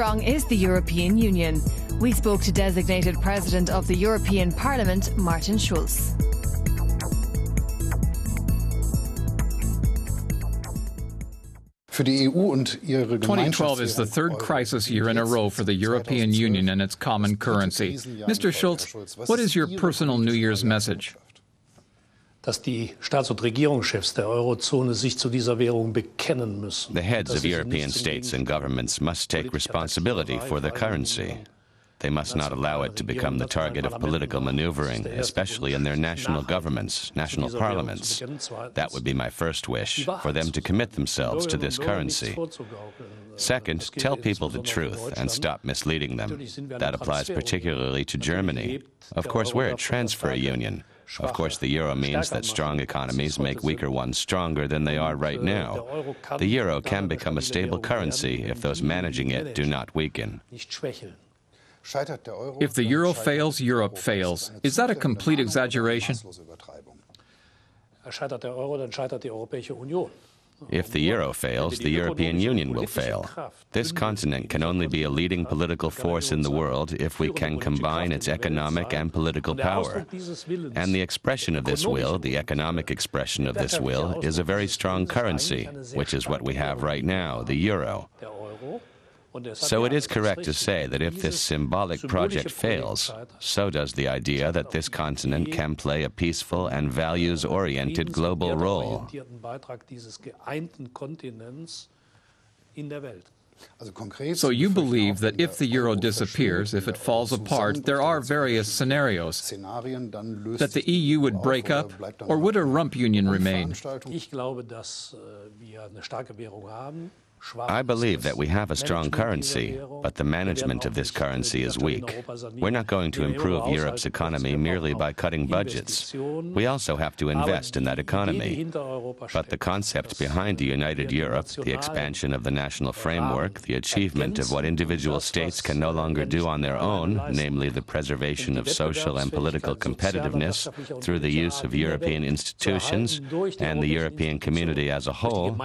strong is the European Union? We spoke to designated President of the European Parliament, Martin Schulz. #2012 is the third crisis year in a row for the European Union and its common currency. Mr. Schulz, what is your personal New Year's message? Dass die Staats- und Regierungschefs der Eurozone sich zu dieser Währung bekennen müssen. The heads of European states and governments must take responsibility for the currency. They must not allow it to become the target of political maneuvering, especially in their national governments, national parliaments. That would be my first wish, for them to commit themselves to this currency. Second, tell people the truth and stop misleading them. That applies particularly to Germany. Of course, we're a transfer union. Of course, the euro means that strong economies make weaker ones stronger than they are right now. The euro can become a stable currency if those managing it do not weaken. If the euro fails, Europe fails. Is that a complete exaggeration? Scheitert der Euro, dann scheitert die Europäische Union. If the euro fails, the European Union will fail. This continent can only be a leading political force in the world if we can combine its economic and political power. And the expression of this will, the economic expression of this will, is a very strong currency, which is what we have right now, the euro. So it is correct to say that if this symbolic project fails, so does the idea that this continent can play a peaceful and values-oriented global role. So you believe that if the euro disappears, if it falls apart, there are various scenarios, that the EU would break up, or would a rump union remain? I believe that we have a strong currency, but the management of this currency is weak. We're not going to improve Europe's economy merely by cutting budgets. We also have to invest in that economy. But the concept behind a united Europe, the expansion of the national framework, the achievement of what individual states can no longer do on their own, namely the preservation of social and political competitiveness through the use of European institutions and the European community as a whole,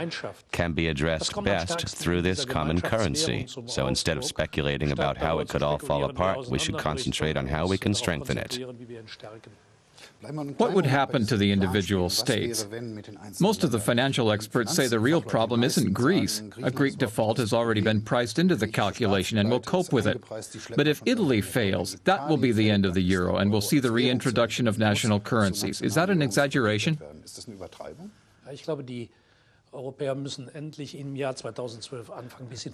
can be addressed best through this common currency. So instead of speculating about how it could all fall apart, we should concentrate on how we can strengthen it. What would happen to the individual states? Most of the financial experts say the real problem isn't Greece. A Greek default has already been priced into the calculation and will cope with it. But if Italy fails, that will be the end of the euro and we'll see the reintroduction of national currencies. Is that an exaggeration?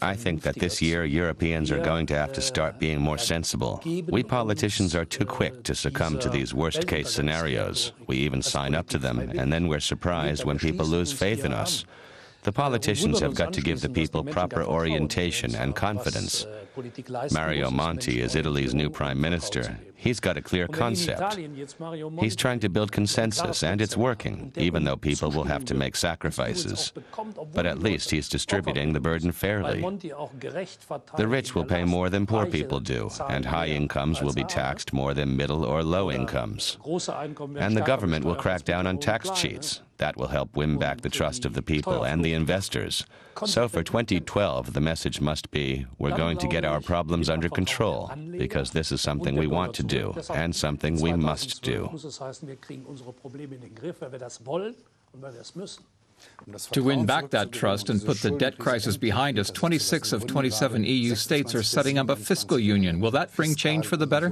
I think that this year Europeans are going to have to start being more sensible. We politicians are too quick to succumb to these worst-case scenarios. We even sign up to them, and then we're surprised when people lose faith in us. The politicians have got to give the people proper orientation and confidence. Mario Monti is Italy's new prime minister. He's got a clear concept. He's trying to build consensus, and it's working, even though people will have to make sacrifices. But at least he's distributing the burden fairly. The rich will pay more than poor people do, and high incomes will be taxed more than middle or low incomes. And the government will crack down on tax cheats. That will help win back the trust of the people and the investors. So for 2012, the message must be, we're going to get our problems under control, because this is something we want to do, and something we must do. To win back that trust and put the debt crisis behind us, 26 of 27 EU states are setting up a fiscal union. Will that bring change for the better?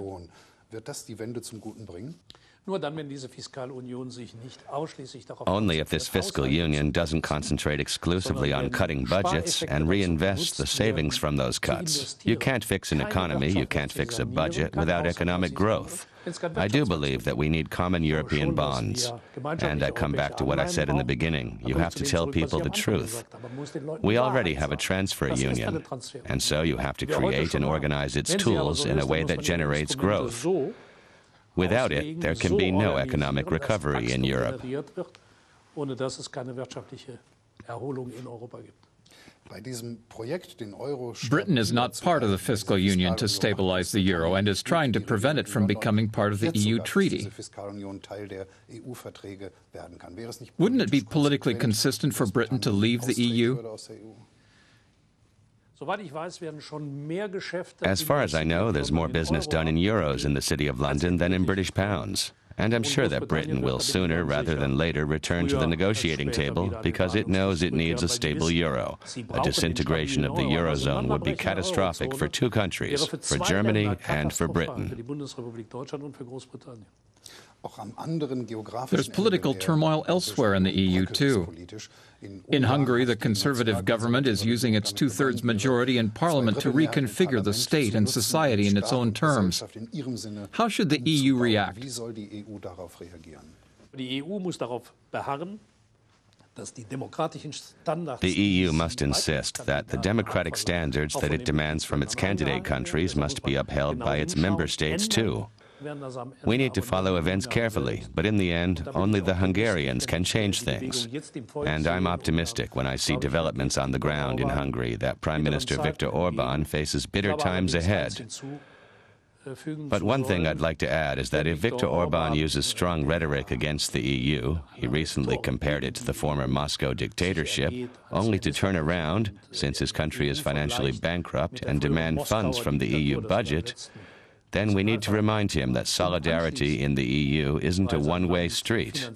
Only if this fiscal union doesn't concentrate exclusively on cutting budgets and reinvest the savings from those cuts. You can't fix an economy, you can't fix a budget without economic growth. I do believe that we need common European bonds. And I come back to what I said in the beginning. You have to tell people the truth. We already have a transfer union, and so you have to create and organize its tools in a way that generates growth. Without it, there can be no economic recovery in Europe. Britain is not part of the fiscal union to stabilize the euro and is trying to prevent it from becoming part of the EU treaty. Wouldn't it be politically consistent for Britain to leave the EU? As far as I know, there's more business done in euros in the City of London than in British pounds. And I'm sure that Britain will sooner rather than later return to the negotiating table because it knows it needs a stable euro. A disintegration of the eurozone would be catastrophic for two countries, for Germany and for Britain. There's political turmoil elsewhere in the EU, too. In Hungary, the conservative government is using its two-thirds majority in parliament to reconfigure the state and society in its own terms. How should the EU react? The EU must insist that the democratic standards that it demands from its candidate countries must be upheld by its member states, too. We need to follow events carefully, but in the end, only the Hungarians can change things. And I'm optimistic when I see developments on the ground in Hungary that Prime Minister Viktor Orban faces bitter times ahead. But one thing I'd like to add is that if Viktor Orban uses strong rhetoric against the EU, he recently compared it to the former Moscow dictatorship, only to turn around, since his country is financially bankrupt, and demand funds from the EU budget, then we need to remind him that solidarity in the EU isn't a one-way street.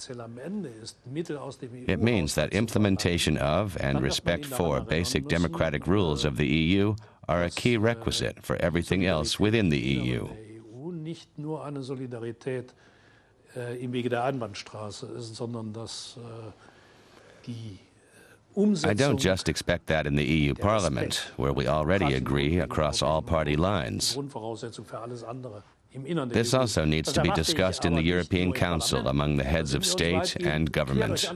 It means that implementation of and respect for basic democratic rules of the EU are a key requisite for everything else within the EU. I don't just expect that in the EU Parliament, where we already agree across all party lines. This also needs to be discussed in the European Council among the heads of state and government.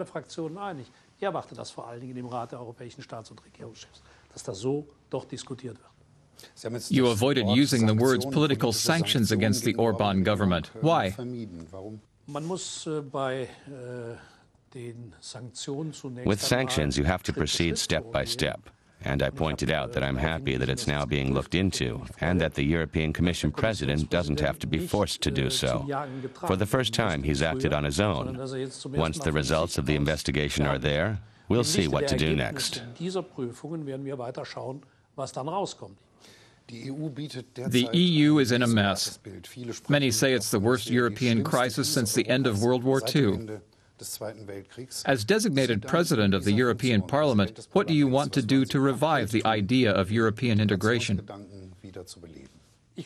You avoided using the words political sanctions against the Orban government. Why? With sanctions, you have to proceed step by step. And I pointed out that I'm happy that it's now being looked into, and that the European Commission President doesn't have to be forced to do so. For the first time, he's acted on his own. Once the results of the investigation are there, we'll see what to do next. The EU is in a mess. Many say it's the worst European crisis since the end of World War II. As designated President of the European Parliament, what do you want to do to revive the idea of European integration? I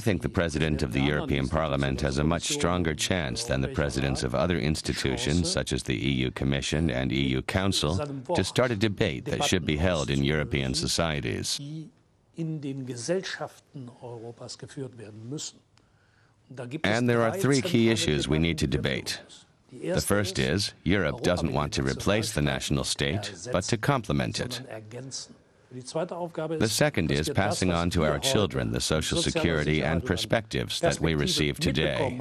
think the President of the European Parliament has a much stronger chance than the presidents of other institutions, such as the EU Commission and EU Council, to start a debate that should be held in European societies. And there are three key issues we need to debate. The first is, Europe doesn't want to replace the national state, but to complement it. The second is passing on to our children the social security and perspectives that we receive today.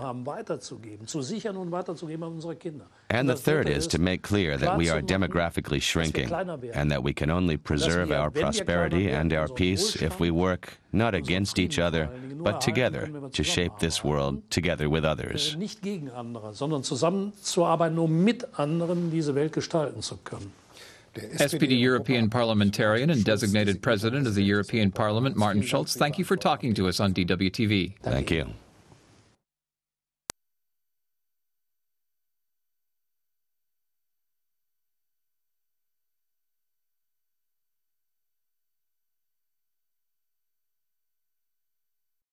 And the third is to make clear that we are demographically shrinking, and that we can only preserve our prosperity and our peace if we work not against each other, but together to shape this world together with others. SPD European parliamentarian and designated President of the European Parliament, Martin Schulz, thank you for talking to us on DWTV. Thank you.